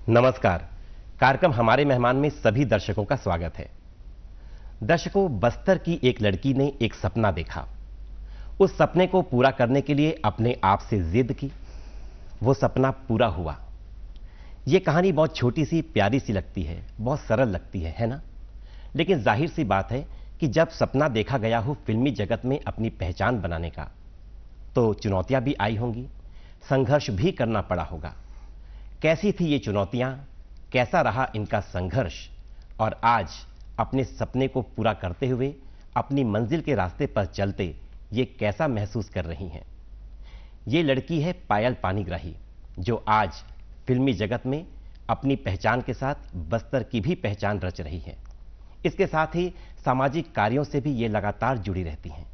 नमस्कार। कार्यक्रम हमारे मेहमान में सभी दर्शकों का स्वागत है। दर्शकों, बस्तर की एक लड़की ने एक सपना देखा। उस सपने को पूरा करने के लिए अपने आप से जिद की। वो सपना पूरा हुआ। ये कहानी बहुत छोटी सी प्यारी सी लगती है, बहुत सरल लगती है ना? लेकिन जाहिर सी बात है कि जब सपना देखा गया हो फिल्मी जगत में अपनी पहचान बनाने का, तो चुनौतियां भी आई होंगी, संघर्ष भी करना पड़ा होगा। कैसी थी ये चुनौतियां, कैसा रहा इनका संघर्ष, और आज अपने सपने को पूरा करते हुए अपनी मंजिल के रास्ते पर चलते ये कैसा महसूस कर रही हैं? ये लड़की है पायल पानीग्राही, जो आज फिल्मी जगत में अपनी पहचान के साथ बस्तर की भी पहचान रच रही है। इसके साथ ही सामाजिक कार्यों से भी ये लगातार जुड़ी रहती हैं।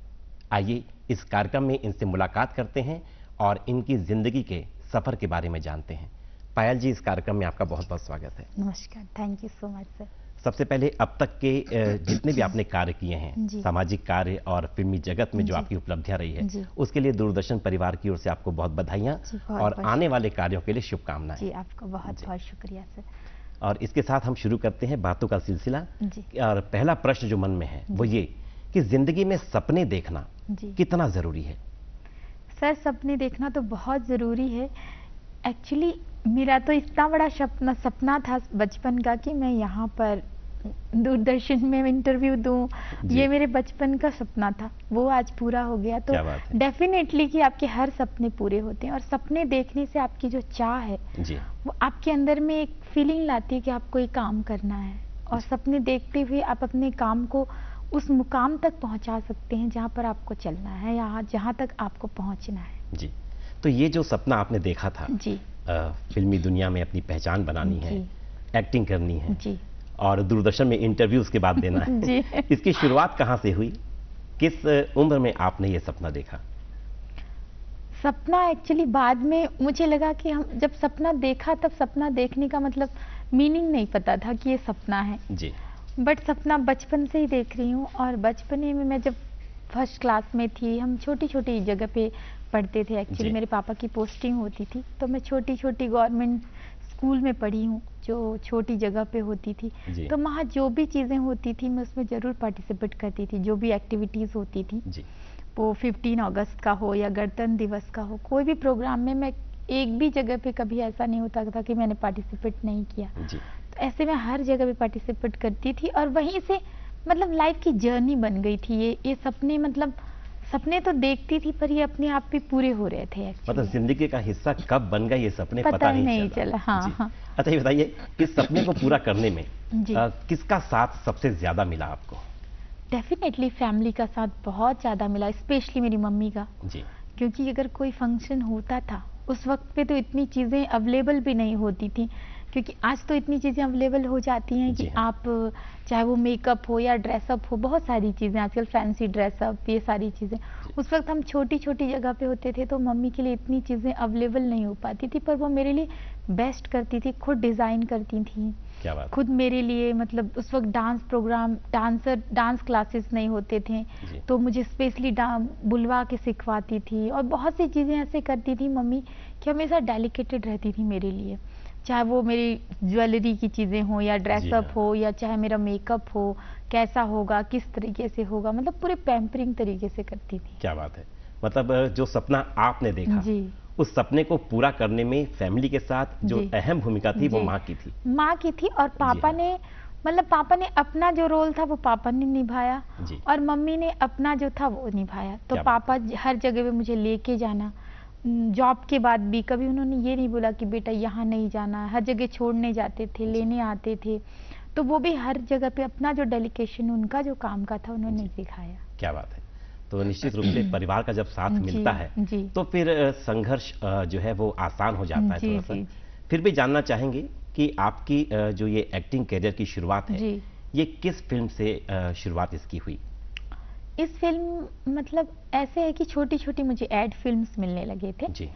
आइए इस कार्यक्रम में इनसे मुलाकात करते हैं और इनकी जिंदगी के सफर के बारे में जानते हैं। पायल जी, इस कार्यक्रम में आपका बहुत बहुत स्वागत है। नमस्कार, thank you so much sir. सबसे पहले अब तक के जितने भी आपने कार्य किए हैं, सामाजिक कार्य और फिल्मी जगत में जो आपकी उपलब्धियां रही है, उसके लिए दूरदर्शन परिवार की ओर से आपको बहुत बधाइयां और आने वाले कार्यों के लिए शुभकामनाएं। जी, आपका बहुत बहुत शुक्रिया सर। और इसके साथ हम शुरू करते हैं बातों का सिलसिला। और पहला प्रश्न जो मन में है वो ये कि जिंदगी में सपने देखना कितना जरूरी है? सर, सपने देखना तो बहुत जरूरी है। एक्चुअली मेरा तो इतना बड़ा सपना था बचपन का कि मैं यहाँ पर दूरदर्शन में इंटरव्यू दूं। ये मेरे बचपन का सपना था, वो आज पूरा हो गया। तो डेफिनेटली कि आपके हर सपने पूरे होते हैं, और सपने देखने से आपकी जो चाह है वो आपके अंदर में एक फीलिंग लाती है कि आपको ये काम करना है, और सपने देखते हुए आप अपने काम को उस मुकाम तक पहुंचा सकते हैं जहां पर आपको चलना है, या जहां तक आपको पहुंचना है। जी, तो ये जो सपना आपने देखा था जी, फिल्मी दुनिया में अपनी पहचान बनानी है, एक्टिंग करनी है जी, और दूरदर्शन में इंटरव्यूज के बाद देना है जी। इसकी शुरुआत कहाँ से हुई? किस उम्र में आपने ये सपना देखा? सपना एक्चुअली बाद में मुझे लगा कि हम जब सपना देखा तब सपना देखने का मतलब मीनिंग नहीं पता था कि ये सपना है जी। बट सपना बचपन से ही देख रही हूँ, और बचपने में मैं जब फर्स्ट क्लास में थी, हम छोटी छोटी जगह पे पढ़ते थे। एक्चुअली मेरे पापा की पोस्टिंग होती थी, तो मैं छोटी छोटी गवर्नमेंट स्कूल में पढ़ी हूँ जो छोटी जगह पे होती थी। तो वहाँ जो भी चीज़ें होती थी मैं उसमें ज़रूर पार्टिसिपेट करती थी। जो भी एक्टिविटीज़ होती थी जी, वो 15 अगस्त का हो या गणतंत्र दिवस का हो, कोई भी प्रोग्राम में मैं एक भी जगह पे कभी ऐसा नहीं होता था कि मैंने पार्टिसिपेट नहीं किया। तो ऐसे मैं हर जगह पे पार्टिसिपेट करती थी, और वहीं से मतलब लाइफ की जर्नी बन गई थी। ये सपने, मतलब सपने तो देखती थी पर ये अपने आप भी पूरे हो रहे थे। मतलब जिंदगी का हिस्सा कब बन गए ये सपने पता ही नहीं चला। हाँ। अच्छा, ये बताइए, इस सपने को पूरा करने में किसका साथ सबसे ज्यादा मिला आपको? डेफिनेटली फैमिली का साथ बहुत ज्यादा मिला, स्पेशली मेरी मम्मी का जी। क्योंकि अगर कोई फंक्शन होता था उस वक्त पे तो इतनी चीजें अवेलेबल भी नहीं होती थी, क्योंकि आज तो इतनी चीज़ें अवेलेबल हो जाती हैं कि आप चाहे वो मेकअप हो या ड्रेसअप हो, बहुत सारी चीज़ें आजकल, फैंसी ड्रेसअप, ये सारी चीज़ें। उस वक्त हम छोटी छोटी जगह पे होते थे तो मम्मी के लिए इतनी चीज़ें अवेलेबल नहीं हो पाती थी, पर वो मेरे लिए बेस्ट करती थी, खुद डिज़ाइन करती थी। क्या बात? खुद मेरे लिए, मतलब उस वक्त डांस प्रोग्राम, डांस क्लासेस नहीं होते थे, तो मुझे स्पेशली बुलवा के सिखवाती थी, और बहुत सी चीज़ें ऐसे करती थी मम्मी कि हमेशा डेलिकेटेड रहती थी मेरे लिए। चाहे वो मेरी ज्वेलरी की चीज़ें हो या ड्रेसअप हो, या चाहे मेरा मेकअप हो, कैसा होगा, किस तरीके से होगा, मतलब पूरे पैम्परिंग तरीके से करती थी। क्या बात है। मतलब जो सपना आपने देखा जी, उस सपने को पूरा करने में फैमिली के साथ जो अहम भूमिका थी वो माँ की थी। माँ की थी, और पापा ने, मतलब पापा ने अपना जो रोल था वो पापा ने निभाया, और मम्मी ने अपना जो था वो निभाया। तो पापा हर जगह पे मुझे लेके जाना, जॉब के बाद भी कभी उन्होंने ये नहीं बोला कि बेटा यहाँ नहीं जाना, हर जगह छोड़ने जाते थे, लेने आते थे। तो वो भी हर जगह पे अपना जो डेलिकेशन, उनका जो काम का था, उन्होंने दिखाया। क्या बात है। तो निश्चित रूप से परिवार का जब साथ मिलता है तो फिर संघर्ष जो है वो आसान हो जाता है थोड़ा सा। फिर भी जानना चाहेंगे कि आपकी जो ये एक्टिंग करियर की शुरुआत है, ये किस फिल्म से शुरुआत इसकी हुई? इस फिल्म, मतलब ऐसे है कि छोटी छोटी मुझे एड फिल्म्स मिलने लगे थे जी।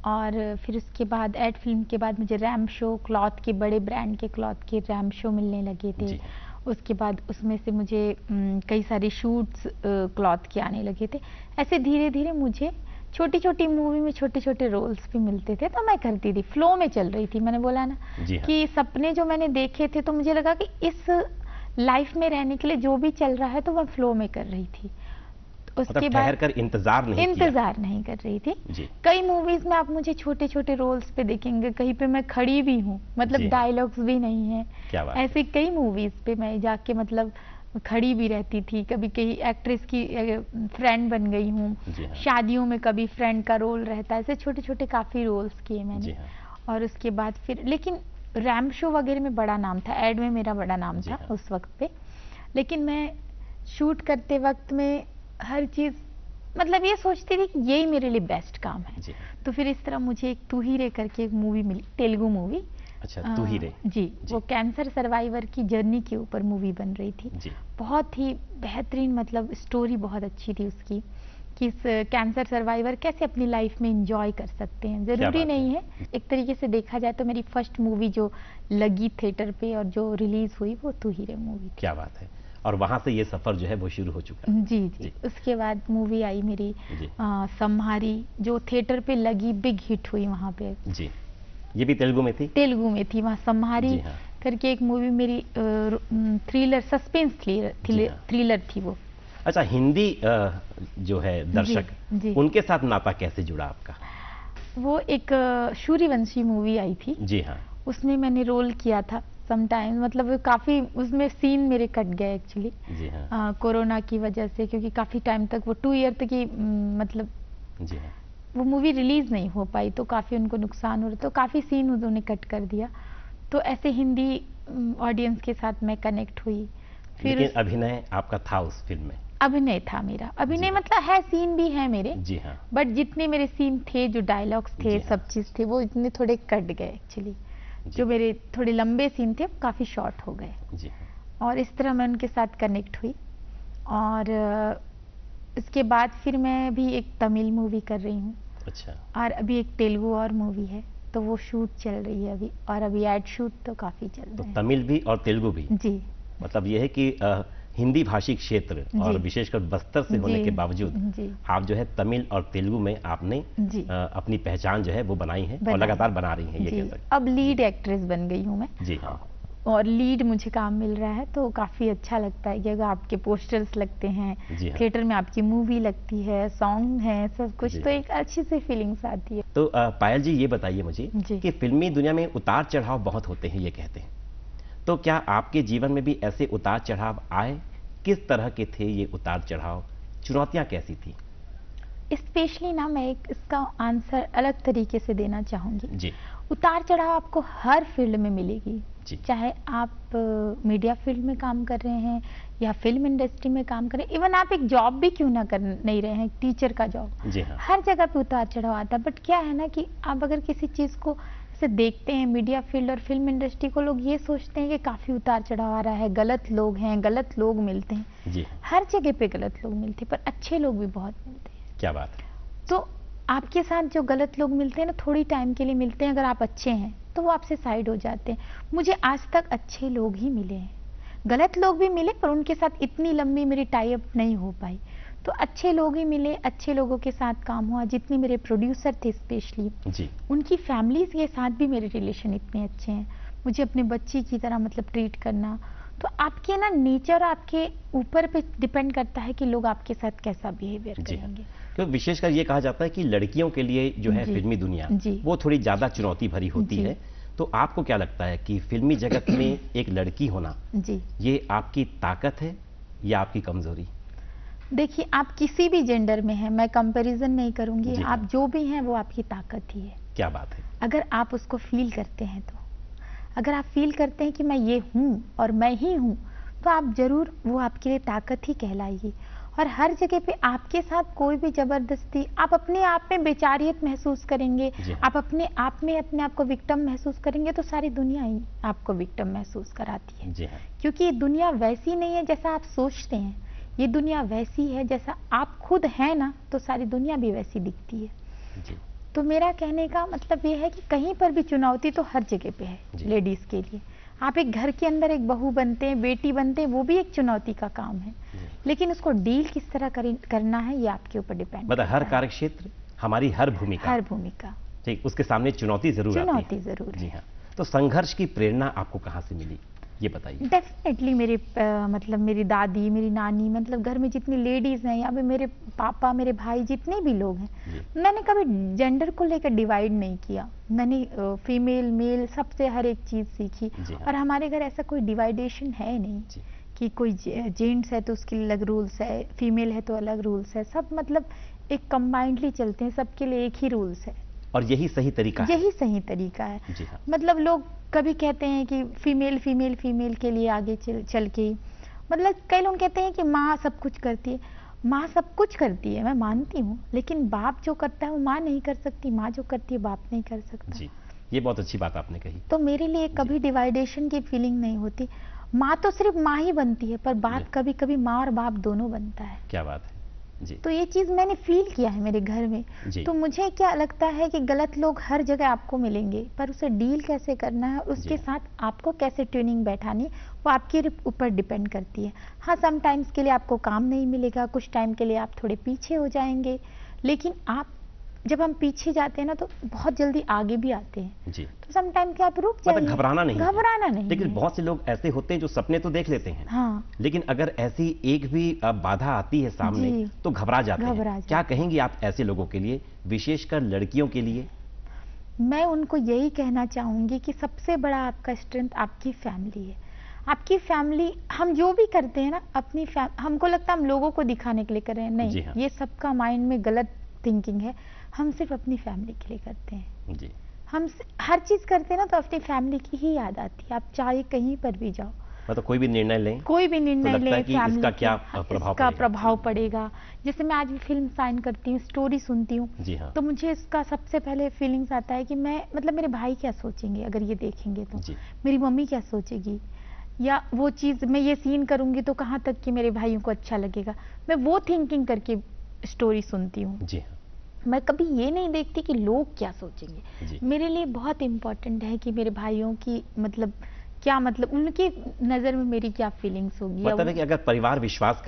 और फिर उसके बाद एड फिल्म के बाद मुझे रैम शो, क्लॉथ के, बड़े ब्रांड के क्लॉथ के रैम शो मिलने लगे थे। उसके बाद उसमें से मुझे कई सारे शूट्स क्लॉथ के आने लगे थे। ऐसे धीरे धीरे मुझे छोटी छोटी मूवी में छोटे छोटे रोल्स भी मिलते थे तो मैं करती थी, फ्लो में चल रही थी। मैंने बोला ना कि सपने जो मैंने देखे थे तो मुझे लगा कि इस लाइफ में रहने के लिए जो भी चल रहा है तो मैं फ्लो में कर रही थी। उसके बाद ठहर कर इंतजार नहीं कर रही थी। कई मूवीज में आप मुझे छोटे छोटे रोल्स पे देखेंगे, कहीं पे मैं खड़ी भी हूँ, मतलब डायलॉग्स भी नहीं है। ऐसे कई मूवीज पे मैं जाके मतलब खड़ी भी रहती थी, कभी कहीं एक्ट्रेस की फ्रेंड बन गई हूँ, शादियों में कभी फ्रेंड का रोल रहता है। ऐसे छोटे छोटे काफी रोल्स किए मैंने। और उसके बाद फिर लेकिन रैम्प शो वगैरह में बड़ा नाम था, एड में मेरा बड़ा नाम था उस वक्त पे। लेकिन मैं शूट करते वक्त में हर चीज मतलब ये सोचती थी कि यही मेरे लिए बेस्ट काम है। तो फिर इस तरह मुझे एक तू ही रे करके एक मूवी मिली, तेलुगु मूवी। अच्छा, तू ही रे। जी, वो कैंसर सर्वाइवर की जर्नी के ऊपर मूवी बन रही थी। बहुत ही बेहतरीन, मतलब स्टोरी बहुत अच्छी थी उसकी कि इस कैंसर सर्वाइवर कैसे अपनी लाइफ में एंजॉय कर सकते हैं। जरूरी नहीं है, एक तरीके से देखा जाए तो मेरी फर्स्ट मूवी जो लगी थिएटर पे और जो रिलीज हुई वो तू ही रे मूवी। क्या बात है। और वहां से ये सफर जो है वो शुरू हो चुका है। जी। उसके बाद मूवी आई मेरी सम्हारी, जो थिएटर पे लगी, बिग हिट हुई वहां पे। जी, ये भी तेलुगु में थी? तेलुगु में थी। वहाँ सम्हारी करके एक मूवी मेरी थ्रिलर, सस्पेंस थ्रिलर थी वो। अच्छा, हिंदी जो है दर्शक उनके साथ नाता कैसे जुड़ा आपका? वो एक सूर्यवंशी मूवी आई थी। जी हाँ। उसमें मैंने रोल किया था समटाइम, मतलब काफी उसमें सीन मेरे कट गए एक्चुअली। जी हाँ। कोरोना की वजह से, क्योंकि काफी टाइम तक वो 2 ईयर तक की मतलब जी हाँ, वो मूवी रिलीज नहीं हो पाई, तो काफी उनको नुकसान हो रहा, तो काफी सीन उन्होंने कट कर दिया। तो ऐसे हिंदी ऑडियंस के साथ मैं कनेक्ट हुई। फिर लेकिन अभिनय आपका था उस फिल्म में? अभिनय था मेरा, अभिनय मतलब है, सीन भी है मेरे। जी हाँ। बट जितने मेरे सीन थे, जो डायलॉग्स थे, सब चीज थे, वो इतने थोड़े कट गए एक्चुअली। जो मेरे थोड़े लंबे सीन थे काफी शॉर्ट हो गए। जी हाँ। और इस तरह मैं उनके साथ कनेक्ट हुई। और इसके बाद फिर मैं भी एक तमिल मूवी कर रही हूँ। अच्छा। और अभी एक तेलुगु और मूवी है, तो वो शूट चल रही है अभी, और अभी एड शूट तो काफी चल रहे हैं। तो तमिल भी और तेलुगु भी? जी। मतलब ये है कि हिंदी भाषी क्षेत्र और विशेषकर बस्तर से होने के बावजूद आप जो है तमिल और तेलुगु में आपने अपनी पहचान जो है वो बनाई है और लगातार बना रही हैं, ये कह सकते। अब लीड एक्ट्रेस बन गई हूँ मैं। जी हाँ। और लीड मुझे काम मिल रहा है तो काफी अच्छा लगता है कि अगर आपके पोस्टर्स लगते हैं, थिएटर में आपकी मूवी लगती है, सॉन्ग है, सब कुछ, तो एक अच्छी सी फीलिंग्स आती है। तो पायल जी, ये बताइए मुझे कि फिल्मी दुनिया में उतार चढ़ाव बहुत होते हैं, ये कहते हैं, तो क्या आपके जीवन में भी ऐसे उतार चढ़ाव आए? किस तरह के थे ये उतार चढ़ाव? चुनौतियां कैसी थी? स्पेशली ना मैं एक इसका आंसर अलग तरीके से देना चाहूंगी जी। उतार चढ़ाव आपको हर फील्ड में मिलेगी, चाहे आप मीडिया फील्ड में काम कर रहे हैं या फिल्म इंडस्ट्री में काम कर रहे हैं, इवन आप एक जॉब भी क्यों ना कर नहीं रहे हैं, टीचर का जॉब। जी हाँ। हर जगह पे उतार चढ़ाव आता है। बट क्या है ना कि आप अगर किसी चीज को से देखते हैं, मीडिया फील्ड और फिल्म इंडस्ट्री को, लोग ये सोचते हैं कि काफी उतार चढ़ाव आ रहा है, गलत लोग हैं, गलत लोग मिलते हैं। जी। हर जगह पे गलत लोग मिलते हैं, पर अच्छे लोग भी बहुत मिलते हैं। क्या बात है। तो आपके साथ जो गलत लोग मिलते हैं ना, थोड़ी टाइम के लिए मिलते हैं, अगर आप अच्छे हैं तो वो आपसे साइड हो जाते हैं। मुझे आज तक अच्छे लोग ही मिले हैं, गलत लोग भी मिले पर उनके साथ इतनी लंबी मेरी टाई अप नहीं हो पाई। तो अच्छे लोग ही मिले, अच्छे लोगों के साथ काम हुआ। जितने मेरे प्रोड्यूसर थे स्पेशली, उनकी फैमिलीज के साथ भी मेरे रिलेशन इतने अच्छे हैं। मुझे अपने बच्ची की तरह मतलब ट्रीट करना। तो आपके ना नेचर आपके ऊपर पे डिपेंड करता है कि लोग आपके साथ कैसा बिहेवियर करेंगे। क्योंकि विशेषकर ये कहा जाता है कि लड़कियों के लिए जो है फिल्मी दुनिया वो थोड़ी ज्यादा चुनौती भरी होती है। तो आपको क्या लगता है कि फिल्मी जगत में एक लड़की होना ये आपकी ताकत है या आपकी कमजोरी? देखिए, आप किसी भी जेंडर में हैं, मैं कंपैरिजन नहीं करूंगी। आप जो भी हैं वो आपकी ताकत ही है। क्या बात है। अगर आप उसको फील करते हैं तो, अगर आप फील करते हैं कि मैं ये हूं और मैं ही हूं, तो आप जरूर, वो आपके लिए ताकत ही कहलाएगी। और हर जगह पे आपके साथ कोई भी जबरदस्ती, आप अपने आप में बेचारियत महसूस करेंगे, आप अपने आप में अपने आप को विक्टिम महसूस करेंगे, तो सारी दुनिया ही आपको विक्टिम महसूस कराती है। क्योंकि ये दुनिया वैसी नहीं है जैसा आप सोचते हैं, ये दुनिया वैसी है जैसा आप खुद हैं ना, तो सारी दुनिया भी वैसी दिखती है। तो मेरा कहने का मतलब ये है कि कहीं पर भी चुनौती तो हर जगह पे है लेडीज के लिए। आप एक घर के अंदर एक बहू बनते हैं, बेटी बनते हैं, वो भी एक चुनौती का काम है, लेकिन उसको डील किस तरह करना है ये आपके ऊपर डिपेंड। मतलब हर कार्यक्षेत्र, हमारी हर भूमिका ठीक, उसके सामने चुनौती जरूर आती है। जरूर। जी हाँ। तो संघर्ष की प्रेरणा आपको कहाँ से मिली, ये बताइए। डेफिनेटली मेरे मतलब मेरी दादी, मेरी नानी, मतलब घर में जितनी लेडीज हैं या फिर मेरे पापा, मेरे भाई, जितने भी लोग हैं, मैंने कभी जेंडर को लेकर डिवाइड नहीं किया। मैंने फीमेल मेल सबसे हर एक चीज सीखी। और हमारे घर ऐसा कोई डिवाइडेशन है नहीं कि कोई जेंट्स है तो उसके लिए अलग रूल्स है, फीमेल है तो अलग रूल्स है। सब मतलब एक कंबाइंडली चलते हैं, सबके लिए एक ही रूल्स है। और यही सही तरीका है। यही सही तरीका है। जी हाँ। मतलब लोग कभी कहते हैं कि फीमेल फीमेल फीमेल के लिए आगे चल के, मतलब कई लोग कहते हैं कि माँ सब कुछ करती है। माँ सब कुछ करती है, मैं मानती हूँ, लेकिन बाप जो करता है वो माँ नहीं कर सकती, माँ जो करती है बाप नहीं कर सकता। जी, ये बहुत अच्छी बात आपने कही। तो मेरे लिए कभी डिवाइडेशन की फीलिंग नहीं होती। माँ तो सिर्फ माँ ही बनती है, पर बाप कभी कभी माँ और बाप दोनों बनता है। क्या बात है जी। तो ये चीज मैंने फील किया है मेरे घर में। तो मुझे क्या लगता है कि गलत लोग हर जगह आपको मिलेंगे, पर उसे डील कैसे करना है, उसके साथ आपको कैसे ट्यूनिंग बैठानी, वो आपके ऊपर डिपेंड करती है। हाँ, सम टाइम्स के लिए आपको काम नहीं मिलेगा, कुछ टाइम के लिए आप थोड़े पीछे हो जाएंगे, लेकिन आप जब हम पीछे जाते हैं ना तो बहुत जल्दी आगे भी आते हैं। जी। तो सम टाइम के आप रुक जाइए। मतलब घबराना नहीं। लेकिन है। बहुत से लोग ऐसे होते हैं जो सपने तो देख लेते हैं। हाँ। लेकिन अगर ऐसी एक भी बाधा आती है सामने तो घबरा जाते हैं। क्या कहेंगी आप ऐसे लोगों के लिए, विशेषकर लड़कियों के लिए? मैं उनको यही कहना चाहूंगी कि सबसे बड़ा आपका स्ट्रेंथ आपकी फैमिली है। आपकी फैमिली, हम जो भी करते हैं ना अपनी हमको लगता है हम लोगों को दिखाने के लिए कर रहे हैं, नहीं। ये सबका माइंड में गलत थिंकिंग है। हम सिर्फ अपनी फैमिली के लिए करते हैं। जी। हम हर चीज करते हैं ना तो अपनी फैमिली की ही याद आती है। आप चाहे कहीं पर भी जाओ, मतलब कोई भी निर्णय लें, फैमिली इसका क्या प्रभाव पड़ेगा। जैसे मैं आज भी फिल्म साइन करती हूँ, स्टोरी सुनती हूँ, तो मुझे इसका सबसे पहले फीलिंग्स आता है कि मैं मतलब मेरे भाई क्या सोचेंगे अगर ये देखेंगे तो, मेरी मम्मी क्या सोचेगी, या वो चीज मैं ये सीन करूंगी तो कहाँ तक कि मेरे भाइयों को अच्छा लगेगा। मैं वो थिंकिंग करके स्टोरी सुनती हूँ। मैं कभी ये नहीं देखती कि लोग क्या सोचेंगे। मेरे लिए बहुत इंपॉर्टेंट है कि मेरे भाइयों की मतलब क्या, मतलब उनकी नजर में मेरी क्या फीलिंग्स होगी। मतलब है कि अगर परिवार विश्वास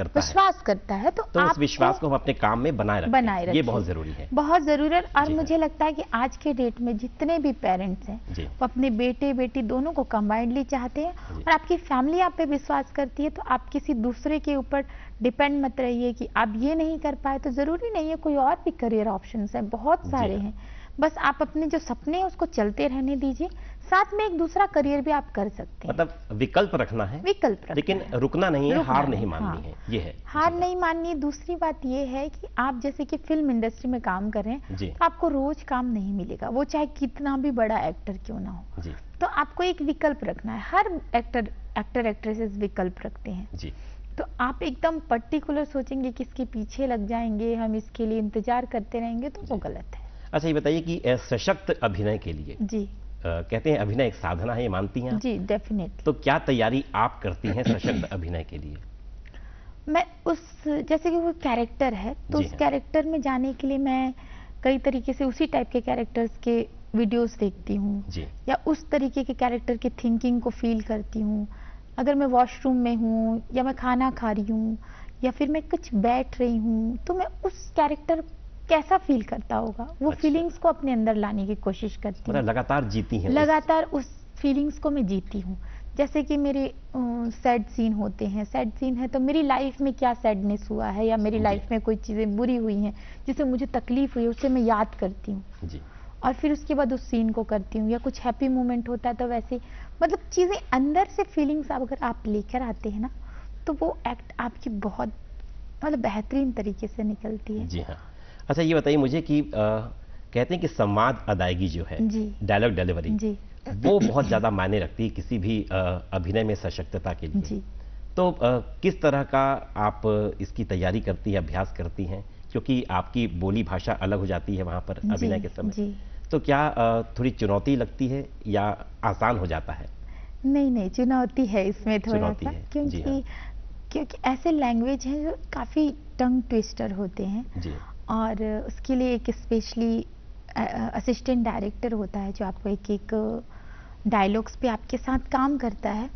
करता है तो उस विश्वास को हम अपने काम में बनाए रखें। ये बहुत जरूरी है, बहुत जरूरी है। और मुझे लगता है कि आज के डेट में जितने भी पेरेंट्स हैं वो अपने बेटे बेटी दोनों को कंबाइंडली चाहते हैं, और आपकी फैमिली आप पे विश्वास करती है तो आप किसी दूसरे के ऊपर डिपेंड मत रहिए कि आप ये नहीं कर पाए तो जरूरी नहीं है, कोई और भी करियर ऑप्शंस हैं, बहुत सारे हैं। बस आप अपने जो सपने हैं उसको चलते रहने दीजिए, साथ में एक दूसरा करियर भी आप कर सकते हैं। मतलब विकल्प रखना है, लेकिन रुकना नहीं है, हार नहीं माननी है। ये है, हार नहीं माननी है। दूसरी बात ये है कि आप जैसे कि फिल्म इंडस्ट्री में काम कर रहे हैं तो आपको रोज काम नहीं मिलेगा, वो चाहे कितना भी बड़ा एक्टर क्यों ना हो। तो आपको एक विकल्प रखना है। हर एक्टर एक्ट्रेसेस विकल्प रखते हैं। तो आप एकदम पर्टिकुलर सोचेंगे कि इसके पीछे लग जाएंगे, हम इसके लिए इंतजार करते रहेंगे, तो वो गलत है। अच्छा, ये बताइए कि सशक्त अभिनय के लिए कहते हैं अभिनय एक साधना है, ये मानती हैं? जी, डेफिनेटली। तो क्या तैयारी आप करती हैं सशक्त अभिनय के लिए? मैं जैसे कि वो कैरेक्टर है तो उस कैरेक्टर में जाने के लिए मैं कई तरीके से उसी टाइप के कैरेक्टर्स के वीडियोस देखती हूँ, या उस तरीके के कैरेक्टर की थिंकिंग को फील करती हूँ। अगर मैं वॉशरूम में हूँ, या मैं खाना खा रही हूँ, या फिर मैं कुछ बैठ रही हूँ, तो मैं उस कैरेक्टर कैसा फील करता होगा वो फीलिंग्स को अपने अंदर लाने की कोशिश करती हूँ। लगातार जीती हैं? लगातार उस फीलिंग्स को मैं जीती हूँ। जैसे कि मेरे सैड सीन होते हैं, सैड सीन है तो मेरी लाइफ में क्या सैडनेस हुआ है, या मेरी लाइफ में कोई चीजें बुरी हुई हैं जिससे मुझे तकलीफ हुई, उसे मैं याद करती हूँ और फिर उसके बाद उस सीन को करती हूँ। या कुछ हैप्पी मोमेंट होता है तो वैसे मतलब चीजें अंदर से फीलिंग्स अगर आप लेकर आते हैं ना तो वो एक्ट आपकी बहुत मतलब बेहतरीन तरीके से निकलती है। जी हाँ। अच्छा, ये बताइए मुझे कि कहते हैं कि संवाद अदायगी जो है, डायलॉग डिलीवरी, वो बहुत ज्यादा मायने रखती है किसी भी अभिनय में सशक्तता के लिए। तो किस तरह का आप इसकी तैयारी करती हैं, अभ्यास करती हैं, क्योंकि आपकी बोली भाषा अलग हो जाती है वहां पर अभिनय के समय। तो क्या थोड़ी चुनौती लगती है या आसान हो जाता है? नहीं, चुनौती है इसमें थोड़ा सा, क्योंकि ऐसे लैंग्वेज हैं जो काफी टंग ट्विस्टर होते हैं, और उसके लिए एक स्पेशली असिस्टेंट डायरेक्टर होता है जो आपको एक एक डायलॉग्स पे आपके साथ काम करता है।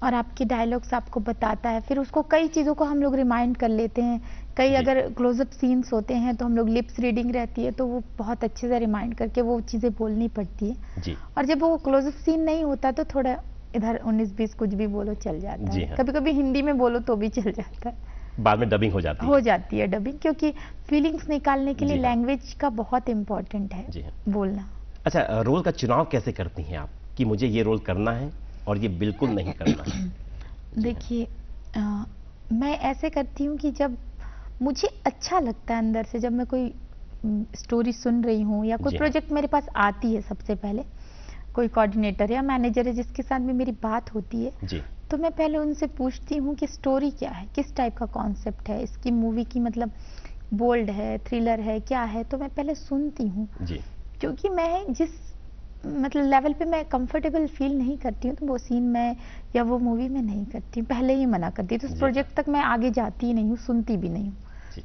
और आपके डायलॉग्स आपको बताता है, फिर उसको कई चीज़ों को हम लोग रिमाइंड कर लेते हैं। कई अगर क्लोजअप सीन्स होते हैं तो हम लोग लिप्स रीडिंग रहती है, तो वो बहुत अच्छे से रिमाइंड करके वो चीज़ें बोलनी पड़ती है जी। और जब वो क्लोजअप सीन नहीं होता तो थोड़ा इधर 19-20 कुछ भी बोलो चल जाता है। कभी कभी हिंदी में बोलो तो भी चल जाता है, बाद में डबिंग हो जाती है डबिंग, क्योंकि फीलिंग्स निकालने के लिए लैंग्वेज का बहुत इम्पोर्टेंट है बोलना। अच्छा, रोल का चुनाव कैसे करती हैं आप कि मुझे ये रोल करना है और ये बिल्कुल नहीं करना है? देखिए, मैं ऐसे करती हूँ कि जब मुझे अच्छा लगता है अंदर से, जब मैं कोई स्टोरी सुन रही हूँ या कोई प्रोजेक्ट मेरे पास आती है, सबसे पहले कोई कोऑर्डिनेटर या मैनेजर है जिसके साथ में मेरी बात होती है तो मैं पहले उनसे पूछती हूँ कि स्टोरी क्या है, किस टाइप का कॉन्सेप्ट है, इसकी मूवी की मतलब बोल्ड है, थ्रिलर है, क्या है, तो मैं पहले सुनती हूँ क्योंकि मैं जिस मतलब लेवल पे मैं कंफर्टेबल फील नहीं करती हूँ तो वो सीन में या वो मूवी में नहीं करती हूँ, पहले ही मना करती हूँ। तो उस प्रोजेक्ट तक मैं आगे जाती ही नहीं हूँ, सुनती भी नहीं हूँ।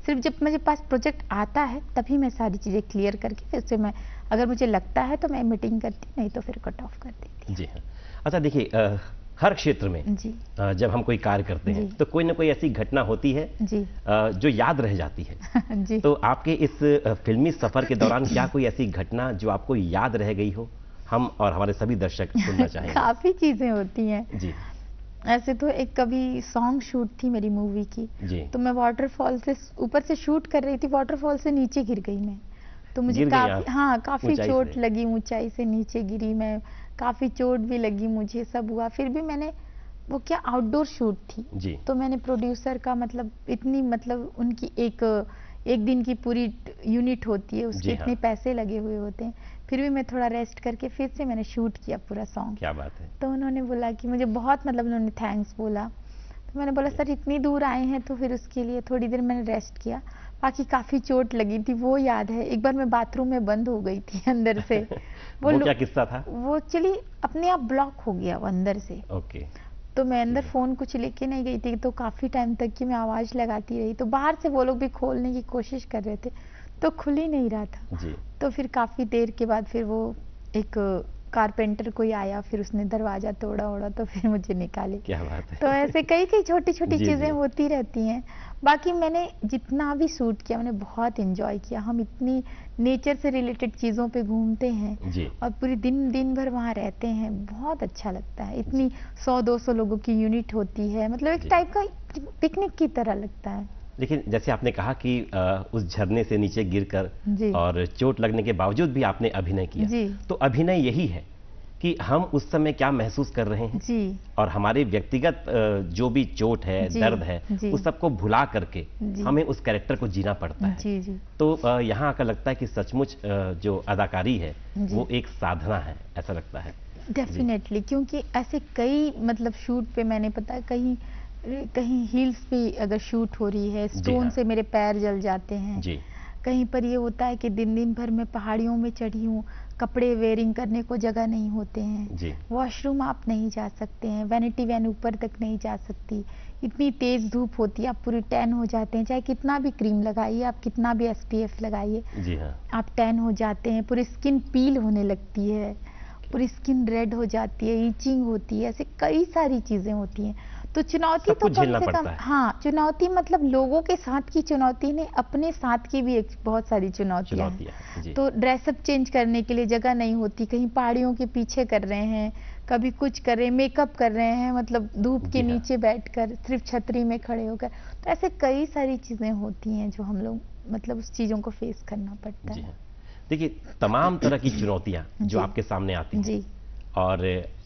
सिर्फ जब मेरे पास प्रोजेक्ट आता है तभी मैं सारी चीज़ें क्लियर करके फिर से मैं, अगर मुझे लगता है तो मैं मीटिंग करती, नहीं तो फिर कट ऑफ कर देती। जी हाँ। अच्छा देखिए, हर क्षेत्र में जब हम कोई कार्य करते हैं तो कोई ना कोई ऐसी घटना होती है जो याद रह जाती है। तो आपके इस फिल्मी सफर के दौरान क्या कोई ऐसी घटना जो आपको याद रह गई हो, हम और हमारे सभी दर्शक सुनना चाहेंगे? काफी चीजें होती हैं जी। ऐसे तो एक कभी सॉन्ग शूट थी मेरी मूवी की तो मैं वाटरफॉल से ऊपर से शूट कर रही थी, वाटरफॉल से नीचे गिर गई मैं, तो मुझे काफी चोट लगी, ऊंचाई से नीचे गिरी मैं, काफी चोट भी लगी मुझे, सब हुआ, फिर भी मैंने वो क्या आउटडोर शूट थी तो मैंने प्रोड्यूसर का मतलब इतनी मतलब उनकी एक दिन की पूरी यूनिट होती है, उसके इतने पैसे लगे हुए होते हैं, फिर भी मैं थोड़ा रेस्ट करके फिर से मैंने शूट किया पूरा सॉन्ग। क्या बात है। तो उन्होंने बोला कि मुझे बहुत मतलब उन्होंने थैंक्स बोला, तो मैंने बोला सर इतनी दूर आए हैं तो फिर उसके लिए थोड़ी देर मैंने रेस्ट किया। बाकी काफी चोट लगी थी वो याद है, एक बार मैं बाथरूम में बंद हो गई थी अंदर से। वो क्या किस्सा था? वो चली अपने आप ब्लॉक हो गया वो अंदर से। ओके। तो मैं अंदर फोन कुछ लेके नहीं गई थी तो काफी टाइम तक की मैं आवाज लगाती रही, तो बाहर से वो लोग भी खोलने की कोशिश कर रहे थे तो खुल ही नहीं रहा था जी। तो फिर काफी देर के बाद फिर वो एक कारपेंटर कोई आया, फिर उसने दरवाजा तोड़ा तो फिर मुझे निकाले। क्या बात है। तो ऐसे कई छोटी छोटी चीजें होती रहती हैं। बाकी मैंने जितना भी शूट किया मैंने बहुत एंजॉय किया, हम इतनी नेचर से रिलेटेड चीजों पे घूमते हैं जी। और पूरी दिन भर वहाँ रहते हैं, बहुत अच्छा लगता है, इतनी 100-200 लोगों की यूनिट होती है, मतलब एक टाइप का पिकनिक की तरह लगता है। लेकिन जैसे आपने कहा कि उस झरने से नीचे गिरकर और चोट लगने के बावजूद भी आपने अभिनय किया, तो अभिनय यही है कि हम उस समय क्या महसूस कर रहे हैं जी। और हमारे व्यक्तिगत जो भी चोट है, दर्द है, उस सबको भुला करके हमें उस कैरेक्टर को जीना पड़ता है जी। तो यहाँ आकर लगता है कि सचमुच जो अदाकारी है वो एक साधना है, ऐसा लगता है। डेफिनेटली, क्योंकि ऐसे कई मतलब शूट पे मैंने पता कहीं हील्स पे अगर शूट हो रही है, स्टोन से मेरे पैर जल जाते हैं जी। कहीं पर ये होता है कि दिन भर मैं पहाड़ियों में चढ़ी हूँ, कपड़े वेयरिंग करने को जगह नहीं होते हैं, वॉशरूम आप नहीं जा सकते हैं, वैनिटी वैन ऊपर तक नहीं जा सकती, इतनी तेज धूप होती है, आप पूरी टैन हो जाते हैं, चाहे कितना भी क्रीम लगाइए, आप कितना भी SPF लगाइए आप टैन हो जाते हैं, पूरी स्किन पील होने लगती है, पूरी स्किन रेड हो जाती है, ईचिंग होती है, ऐसे कई सारी चीजें होती हैं। तो चुनौती तो कम से कम चुनौती मतलब लोगों के साथ की चुनौती नहीं, अपने साथ की भी एक बहुत सारी चुनौतियां हैं। तो ड्रेसअप चेंज करने के लिए जगह नहीं होती, कहीं पहाड़ियों के पीछे कर रहे हैं, कभी कुछ कर रहे हैं, मेकअप कर रहे हैं, मतलब धूप के नीचे बैठकर सिर्फ छतरी में खड़े होकर, तो ऐसे कई सारी चीजें होती हैं जो हम लोग मतलब उस चीजों को फेस करना पड़ता है। देखिए, तमाम तरह की चुनौतियां जो आपके सामने आती हैं और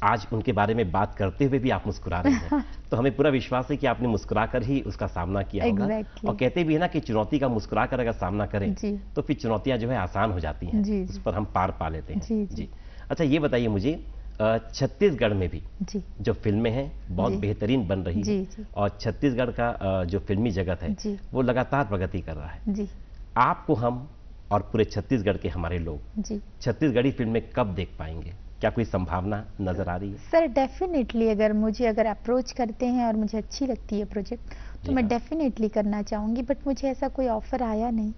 आज उनके बारे में बात करते हुए भी आप मुस्कुरा रहे हैं तो हमें पूरा विश्वास है कि आपने मुस्कुराकर ही उसका सामना किया होगा। और कहते भी है ना कि चुनौती का मुस्कुराकर अगर सामना करें तो फिर चुनौतियां जो है आसान हो जाती हैं, उस पर हम पार पा लेते हैं जी। अच्छा, ये बताइए मुझे, छत्तीसगढ़ में भी जो फिल्में हैं बहुत बेहतरीन बन रही है और छत्तीसगढ़ का जो फिल्मी जगत है वो लगातार प्रगति कर रहा है। आपको हम और पूरे छत्तीसगढ़ के हमारे लोग छत्तीसगढ़ी फिल्में कब देख पाएंगे? क्या कोई संभावना नजर आ रही है? सर डेफिनेटली, अगर अप्रोच करते हैं और मुझे अच्छी लगती है प्रोजेक्ट तो मैं डेफिनेटली करना चाहूंगी, बट मुझे ऐसा कोई ऑफर आया नहीं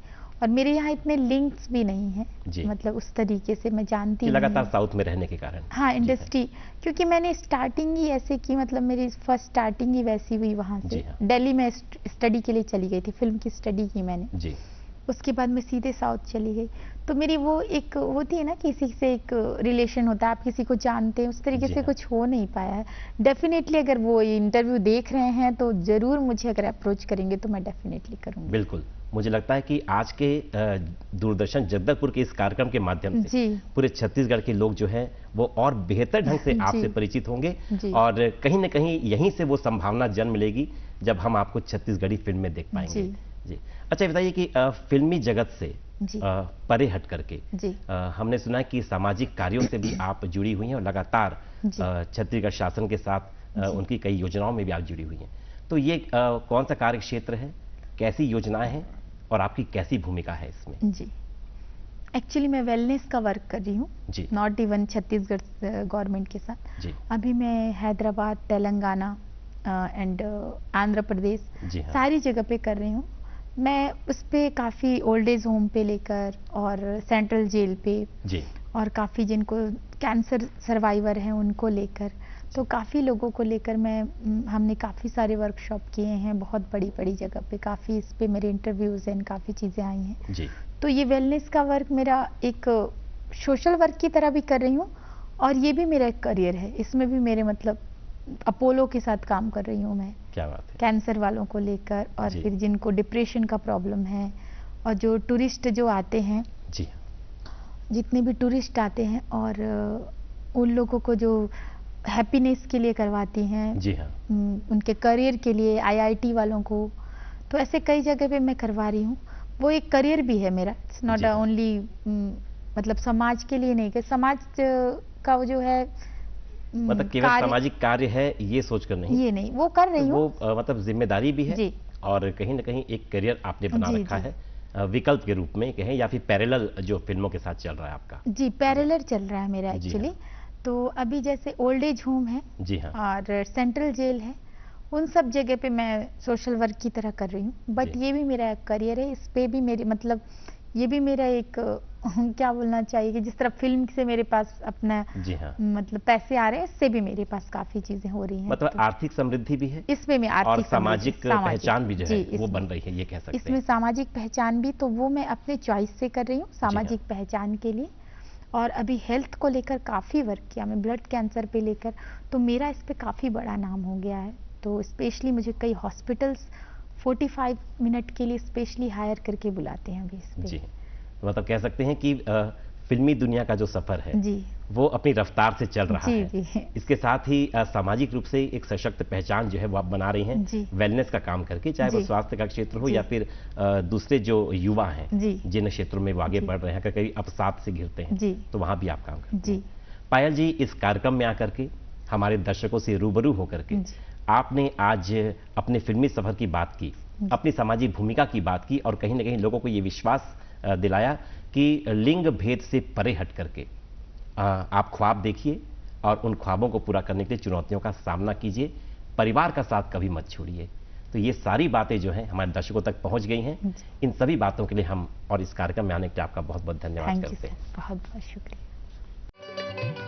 और मेरे यहाँ इतने लिंक्स भी नहीं हैं, मतलब उस तरीके से मैं जानती हूँ लगातार साउथ में रहने के कारण। हाँ, इंडस्ट्री, क्योंकि मैंने स्टार्टिंग ही ऐसे की, मतलब मेरी फर्स्ट स्टार्टिंग ही वैसी हुई वहाँ से। दिल्ली में स्टडी के लिए चली गई थी, फिल्म की स्टडी की मैंने जी। उसके बाद मैं सीधे साउथ चली गई। तो मेरी वो एक होती है ना, किसी से एक रिलेशन होता है, आप किसी को जानते हैं, उस तरीके से कुछ हो नहीं पाया है। डेफिनेटली अगर वो इंटरव्यू देख रहे हैं तो जरूर मुझे अगर अप्रोच करेंगे तो मैं डेफिनेटली करूँगी। बिल्कुल, मुझे लगता है कि आज के दूरदर्शन जगदलपुर के इस कार्यक्रम के माध्यम से पूरे छत्तीसगढ़ के लोग जो हैं वो और बेहतर ढंग से आपसे परिचित होंगे और कहीं ना कहीं यहीं से वो संभावना जन्म लेगी जब हम आपको छत्तीसगढ़ी फिल्म में देख पाएंगे जी। अच्छा बताइए कि फिल्मी जगत से परे हट करके हमने सुना है कि सामाजिक कार्यों से भी आप जुड़ी हुई हैं और लगातार छत्तीसगढ़ शासन के साथ उनकी कई योजनाओं में भी आप जुड़ी हुई हैं। तो ये कौन सा कार्य क्षेत्र है, कैसी योजनाएं हैं और आपकी कैसी भूमिका है इसमें? जी, एक्चुअली मैं वेलनेस का वर्क कर रही हूँ, नॉट इवन छत्तीसगढ़ गवर्नमेंट के साथ जी। अभी मैं हैदराबाद, तेलंगाना एंड आंध्र प्रदेश सारी जगह पे कर रही हूँ। मैं उस पे काफ़ी ओल्ड एज होम पे लेकर और सेंट्रल जेल पे जी। और काफ़ी जिनको कैंसर सर्वाइवर हैं उनको लेकर, तो काफ़ी लोगों को लेकर हमने काफ़ी सारे वर्कशॉप किए हैं बहुत बड़ी बड़ी जगह पे। काफ़ी इस पे मेरे इंटरव्यूज़ हैं, काफ़ी चीज़ें आई हैं जी। तो ये वेलनेस का वर्क मेरा एक सोशल वर्क की तरह भी कर रही हूँ और ये भी मेरा एक करियर है। इसमें भी मेरे मतलब अपोलो के साथ काम कर रही हूँ मैं। क्या बात है। कैंसर वालों को लेकर और फिर जिनको डिप्रेशन का प्रॉब्लम है और जो टूरिस्ट जो आते हैं जी, जितने भी टूरिस्ट आते हैं और उन लोगों को जो हैप्पीनेस के लिए करवाती हैं जी हाँ, उनके करियर के लिए, आईआईटी वालों को, तो ऐसे कई जगह पे मैं करवा रही हूँ। वो एक करियर भी है मेरा, इट्स नॉट ओनली मतलब समाज के लिए नहीं, कि समाज का वो जो है मतलब केवल सामाजिक कार्य है ये सोचकर नहीं, ये नहीं, वो कर रही हूँ, वो मतलब जिम्मेदारी भी है जी। और कहीं ना कहीं एक करियर आपने बना रखा है विकल्प के रूप में कहें या फिर पैरेलल जो फिल्मों के साथ चल रहा है आपका जी। पैरेलल चल रहा है मेरा एक्चुअली हाँ। तो अभी जैसे ओल्ड एज होम है जी हाँ, और सेंट्रल जेल है, उन सब जगह पे मैं सोशल वर्क की तरह कर रही हूँ। बट ये भी मेरा करियर है, इस पे भी मेरी मतलब ये भी मेरा एक क्या बोलना चाहिए कि जिस तरह फिल्म से मेरे पास अपना जी हाँ, मतलब पैसे आ रहे हैं, इससे भी मेरे पास काफी चीजें हो रही हैं। मतलब तो आर्थिक समृद्धि भी है इसमें, में आर्थिक और सामाजिक पहचान भी जो है वो बन रही है, ये कह सकते हैं। इसमें सामाजिक पहचान भी, तो वो मैं अपने चॉइस से कर रही हूँ सामाजिक पहचान के लिए। और अभी हेल्थ को लेकर काफ़ी वर्क किया मैं, ब्लड कैंसर पे लेकर, तो मेरा इस पे काफ़ी बड़ा नाम हो गया है। तो स्पेशली मुझे कई हॉस्पिटल्स 45 मिनट के लिए स्पेशली हायर करके बुलाते हैं अभी इस पे जी। मतलब कह सकते हैं कि फिल्मी दुनिया का जो सफर है जी, वो अपनी रफ्तार से चल रहा है जी। इसके साथ ही सामाजिक रूप से एक सशक्त पहचान जो है वो आप बना रही हैं वेलनेस का काम करके, चाहे वो स्वास्थ्य का क्षेत्र हो या फिर दूसरे जो युवा हैं जिन क्षेत्रों में वो आगे बढ़ रहे हैं, अगर कहीं अवसाद से घिरते हैं तो वहां भी आप काम करते हैं। पायल जी, इस कार्यक्रम में आकर के हमारे दर्शकों से रूबरू होकर के आपने आज अपने फिल्मी सफर की बात की, अपनी सामाजिक भूमिका की बात की और कहीं ना कहीं लोगों को ये विश्वास दिलाया कि लिंग भेद से परे हट करके आप ख्वाब देखिए और उन ख्वाबों को पूरा करने के लिए चुनौतियों का सामना कीजिए, परिवार का साथ कभी मत छोड़िए। तो ये सारी बातें जो हैं हमारे दर्शकों तक पहुंच गई हैं। इन सभी बातों के लिए हम और इस कार्यक्रम में आने के लिए आपका बहुत बहुत धन्यवाद करते हैं। बहुत बहुत शुक्रिया।